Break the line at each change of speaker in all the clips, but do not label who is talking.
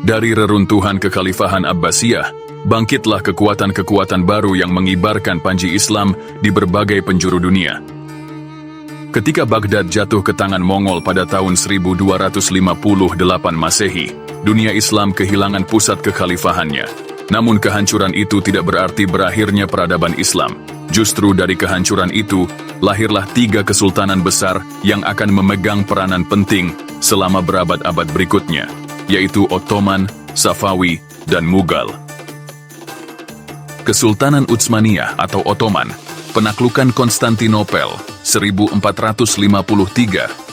Dari reruntuhan kekhalifahan Abbasiyah, bangkitlah kekuatan-kekuatan baru yang mengibarkan panji Islam di berbagai penjuru dunia. Ketika Baghdad jatuh ke tangan Mongol pada tahun 1258 Masehi, dunia Islam kehilangan pusat kekhalifahannya. Namun kehancuran itu tidak berarti berakhirnya peradaban Islam. Justru dari kehancuran itu, lahirlah 3 kesultanan besar yang akan memegang peranan penting selama berabad-abad berikutnya, yaitu Ottoman, Safawi, dan Mughal. Kesultanan Utsmaniyah atau Ottoman, penaklukan Konstantinopel 1453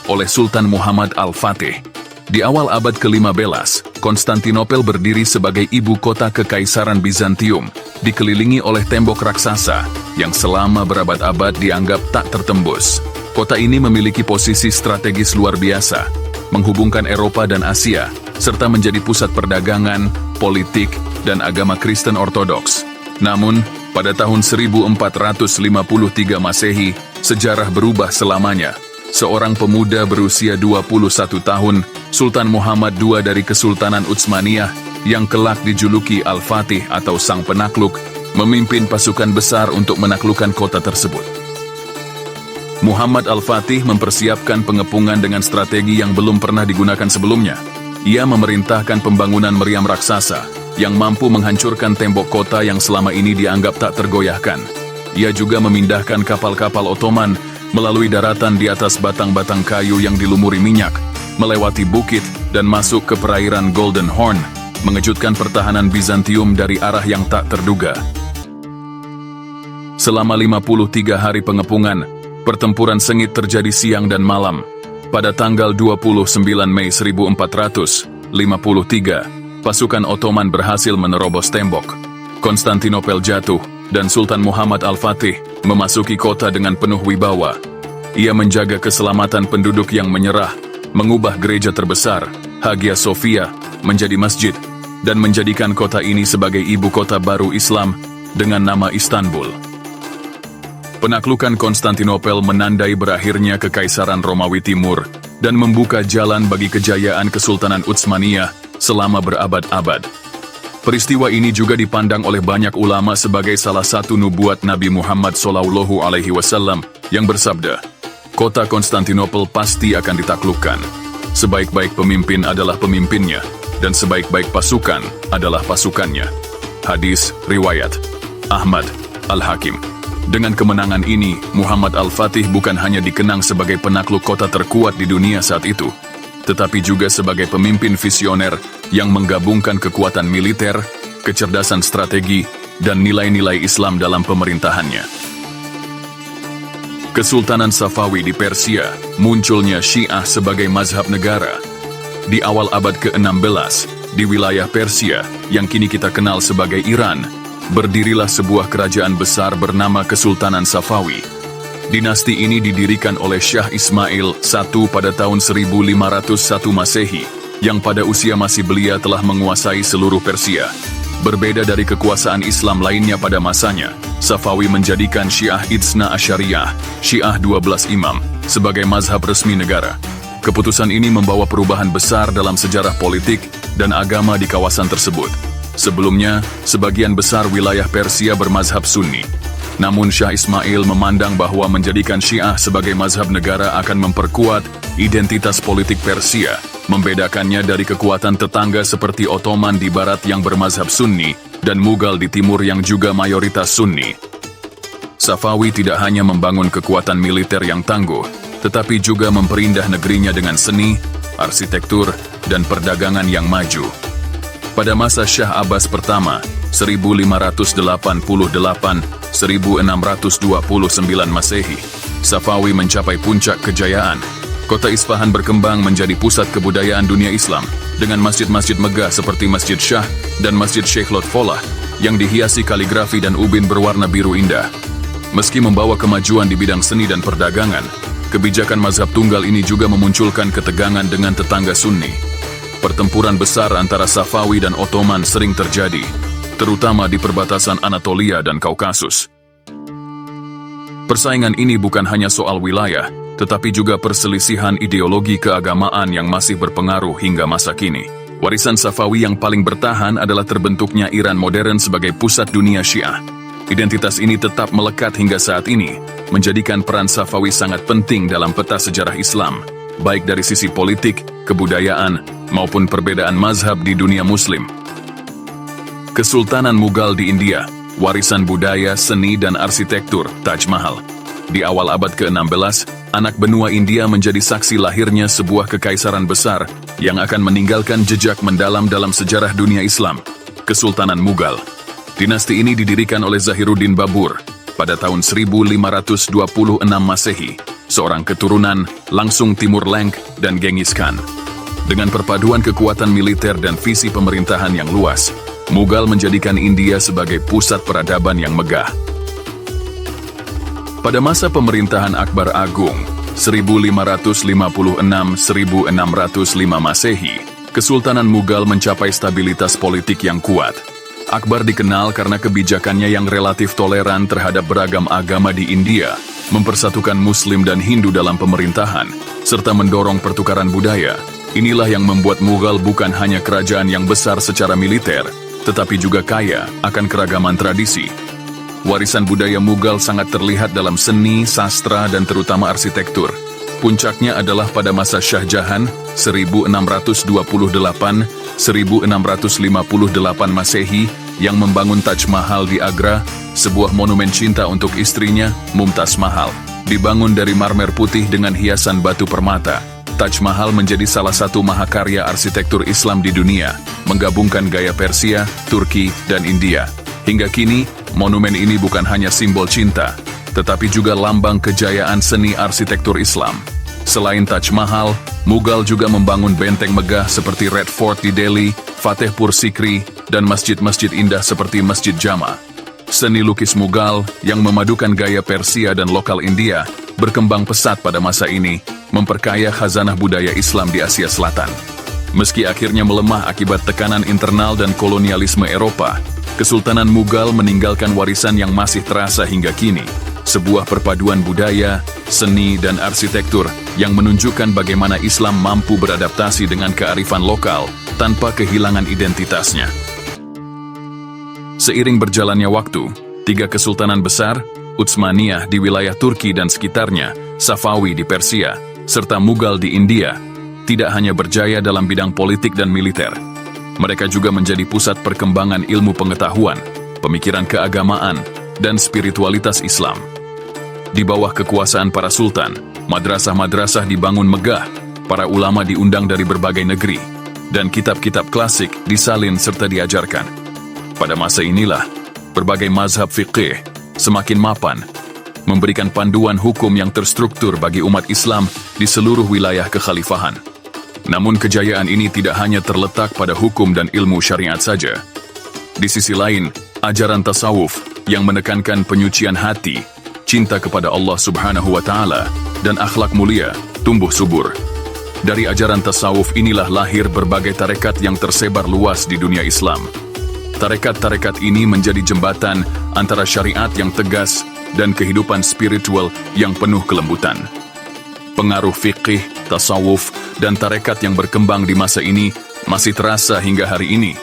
oleh Sultan Muhammad Al-Fatih. Di awal abad ke-15, Konstantinopel berdiri sebagai ibu kota Kekaisaran Bizantium, dikelilingi oleh tembok raksasa yang selama berabad-abad dianggap tak tertembus. Kota ini memiliki posisi strategis luar biasa, menghubungkan Eropa dan Asia, serta menjadi pusat perdagangan, politik, dan agama Kristen Ortodoks. Namun, pada tahun 1453 Masehi, sejarah berubah selamanya. Seorang pemuda berusia 21 tahun, Sultan Muhammad II dari Kesultanan Utsmaniyah, yang kelak dijuluki Al-Fatih atau Sang Penakluk, memimpin pasukan besar untuk menaklukkan kota tersebut. Muhammad Al-Fatih mempersiapkan pengepungan dengan strategi yang belum pernah digunakan sebelumnya. Ia memerintahkan pembangunan meriam raksasa yang mampu menghancurkan tembok kota yang selama ini dianggap tak tergoyahkan. Ia juga memindahkan kapal-kapal Ottoman melalui daratan di atas batang-batang kayu yang dilumuri minyak, melewati bukit dan masuk ke perairan Golden Horn, mengejutkan pertahanan Bizantium dari arah yang tak terduga. Selama 53 hari pengepungan, pertempuran sengit terjadi siang dan malam. Pada tanggal 29 Mei 1453, pasukan Ottoman berhasil menerobos tembok. Konstantinopel jatuh, dan Sultan Muhammad Al-Fatih memasuki kota dengan penuh wibawa. Ia menjaga keselamatan penduduk yang menyerah, mengubah gereja terbesar, Hagia Sophia, menjadi masjid, dan menjadikan kota ini sebagai ibu kota baru Islam dengan nama Istanbul. Penaklukan Konstantinopel menandai berakhirnya Kekaisaran Romawi Timur dan membuka jalan bagi kejayaan Kesultanan Utsmaniyah selama berabad-abad. Peristiwa ini juga dipandang oleh banyak ulama sebagai salah satu nubuat Nabi Muhammad SAW yang bersabda, "Kota Konstantinopel pasti akan ditaklukkan. Sebaik-baik pemimpin adalah pemimpinnya, dan sebaik-baik pasukan adalah pasukannya." Hadis riwayat Ahmad Al-Hakim. Dengan kemenangan ini, Muhammad Al-Fatih bukan hanya dikenang sebagai penakluk kota terkuat di dunia saat itu, tetapi juga sebagai pemimpin visioner yang menggabungkan kekuatan militer, kecerdasan strategi, dan nilai-nilai Islam dalam pemerintahannya. Kesultanan Safawi di Persia, munculnya Syiah sebagai mazhab negara. Di awal abad ke-16, di wilayah Persia, yang kini kita kenal sebagai Iran, berdirilah sebuah kerajaan besar bernama Kesultanan Safawi. Dinasti ini didirikan oleh Syah Ismail I pada tahun 1501 Masehi, yang pada usia masih belia telah menguasai seluruh Persia. Berbeda dari kekuasaan Islam lainnya pada masanya, Safawi menjadikan Syiah Itsna Asyariyah, Syiah 12 Imam, sebagai mazhab resmi negara. Keputusan ini membawa perubahan besar dalam sejarah politik dan agama di kawasan tersebut. Sebelumnya, sebagian besar wilayah Persia bermazhab Sunni. Namun Syah Ismail memandang bahwa menjadikan Syiah sebagai mazhab negara akan memperkuat identitas politik Persia, membedakannya dari kekuatan tetangga seperti Ottoman di barat yang bermazhab Sunni dan Mughal di timur yang juga mayoritas Sunni. Safawi tidak hanya membangun kekuatan militer yang tangguh, tetapi juga memperindah negerinya dengan seni, arsitektur, dan perdagangan yang maju. Pada masa Syah Abbas pertama, 1588-1629 Masehi, Safawi mencapai puncak kejayaan. Kota Isfahan berkembang menjadi pusat kebudayaan dunia Islam, dengan masjid-masjid megah seperti Masjid Shah dan Masjid Sheikh Lotfollah, yang dihiasi kaligrafi dan ubin berwarna biru indah. Meski membawa kemajuan di bidang seni dan perdagangan, kebijakan mazhab tunggal ini juga memunculkan ketegangan dengan tetangga Sunni. Pertempuran besar antara Safawi dan Ottoman sering terjadi, terutama di perbatasan Anatolia dan Kaukasus. Persaingan ini bukan hanya soal wilayah, tetapi juga perselisihan ideologi keagamaan yang masih berpengaruh hingga masa kini. Warisan Safawi yang paling bertahan adalah terbentuknya Iran modern sebagai pusat dunia Syiah. Identitas ini tetap melekat hingga saat ini, menjadikan peran Safawi sangat penting dalam peta sejarah Islam, baik dari sisi politik, kebudayaan, maupun perbedaan mazhab di dunia Muslim. Kesultanan Mughal di India, warisan budaya, seni, dan arsitektur Taj Mahal. Di awal abad ke-16, anak benua India menjadi saksi lahirnya sebuah kekaisaran besar yang akan meninggalkan jejak mendalam dalam sejarah dunia Islam, Kesultanan Mughal. Dinasti ini didirikan oleh Zahiruddin Babur pada tahun 1526 Masehi, seorang keturunan langsung Timur Lenk dan Genghis Khan. Dengan perpaduan kekuatan militer dan visi pemerintahan yang luas, Mughal menjadikan India sebagai pusat peradaban yang megah. Pada masa pemerintahan Akbar Agung, 1556-1605 Masehi, Kesultanan Mughal mencapai stabilitas politik yang kuat. Akbar dikenal karena kebijakannya yang relatif toleran terhadap beragam agama di India, mempersatukan Muslim dan Hindu dalam pemerintahan, serta mendorong pertukaran budaya. Inilah yang membuat Mughal bukan hanya kerajaan yang besar secara militer, tetapi juga kaya akan keragaman tradisi. Warisan budaya Mughal sangat terlihat dalam seni, sastra, dan terutama arsitektur. Puncaknya adalah pada masa Shah Jahan, 1628-1658 Masehi, yang membangun Taj Mahal di Agra, sebuah monumen cinta untuk istrinya, Mumtaz Mahal. Dibangun dari marmer putih dengan hiasan batu permata, Taj Mahal menjadi salah satu mahakarya arsitektur Islam di dunia, menggabungkan gaya Persia, Turki, dan India. Hingga kini, monumen ini bukan hanya simbol cinta, tetapi juga lambang kejayaan seni arsitektur Islam. Selain Taj Mahal, Mughal juga membangun benteng megah seperti Red Fort di Delhi, Fatehpur Sikri, dan masjid-masjid indah seperti Masjid Jama. Seni lukis Mughal yang memadukan gaya Persia dan lokal India berkembang pesat pada masa ini, memperkaya khazanah budaya Islam di Asia Selatan. Meski akhirnya melemah akibat tekanan internal dan kolonialisme Eropa, Kesultanan Mughal meninggalkan warisan yang masih terasa hingga kini, sebuah perpaduan budaya, seni, dan arsitektur yang menunjukkan bagaimana Islam mampu beradaptasi dengan kearifan lokal tanpa kehilangan identitasnya. Seiring berjalannya waktu, 3 kesultanan besar, Utsmaniyah di wilayah Turki dan sekitarnya, Safawi di Persia, serta Mughal di India, tidak hanya berjaya dalam bidang politik dan militer. Mereka juga menjadi pusat perkembangan ilmu pengetahuan, pemikiran keagamaan, dan spiritualitas Islam. Di bawah kekuasaan para sultan, madrasah-madrasah dibangun megah, para ulama diundang dari berbagai negeri, dan kitab-kitab klasik disalin serta diajarkan. Pada masa inilah, berbagai mazhab fiqih semakin mapan, memberikan panduan hukum yang terstruktur bagi umat Islam di seluruh wilayah kekhalifahan. Namun kejayaan ini tidak hanya terletak pada hukum dan ilmu syariat saja. Di sisi lain, ajaran tasawuf yang menekankan penyucian hati, cinta kepada Allah Subhanahu wa Ta'ala, dan akhlak mulia tumbuh subur. Dari ajaran tasawuf inilah lahir berbagai tarekat yang tersebar luas di dunia Islam. Tarekat-tarekat ini menjadi jembatan antara syariat yang tegas dan kehidupan spiritual yang penuh kelembutan. Pengaruh fikih, tasawuf, dan tarekat yang berkembang di masa ini masih terasa hingga hari ini,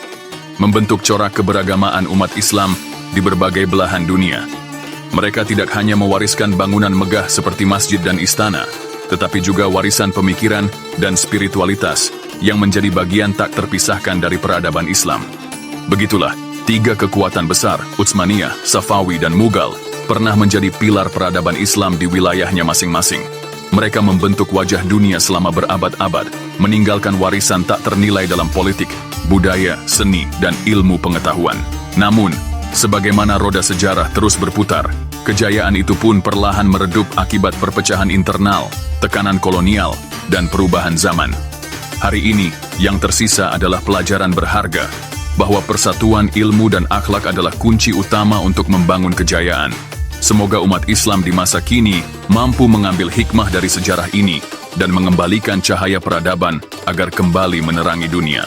membentuk corak keberagamaan umat Islam di berbagai belahan dunia. Mereka tidak hanya mewariskan bangunan megah seperti masjid dan istana, tetapi juga warisan pemikiran dan spiritualitas yang menjadi bagian tak terpisahkan dari peradaban Islam. Begitulah, 3 kekuatan besar, Utsmaniyah, Safawi, dan Mughal, pernah menjadi pilar peradaban Islam di wilayahnya masing-masing. Mereka membentuk wajah dunia selama berabad-abad, meninggalkan warisan tak ternilai dalam politik, budaya, seni, dan ilmu pengetahuan. Namun, sebagaimana roda sejarah terus berputar, kejayaan itu pun perlahan meredup akibat perpecahan internal, tekanan kolonial, dan perubahan zaman. Hari ini, yang tersisa adalah pelajaran berharga, bahwa persatuan ilmu dan akhlak adalah kunci utama untuk membangun kejayaan. Semoga umat Islam di masa kini mampu mengambil hikmah dari sejarah ini dan mengembalikan cahaya peradaban agar kembali menerangi dunia.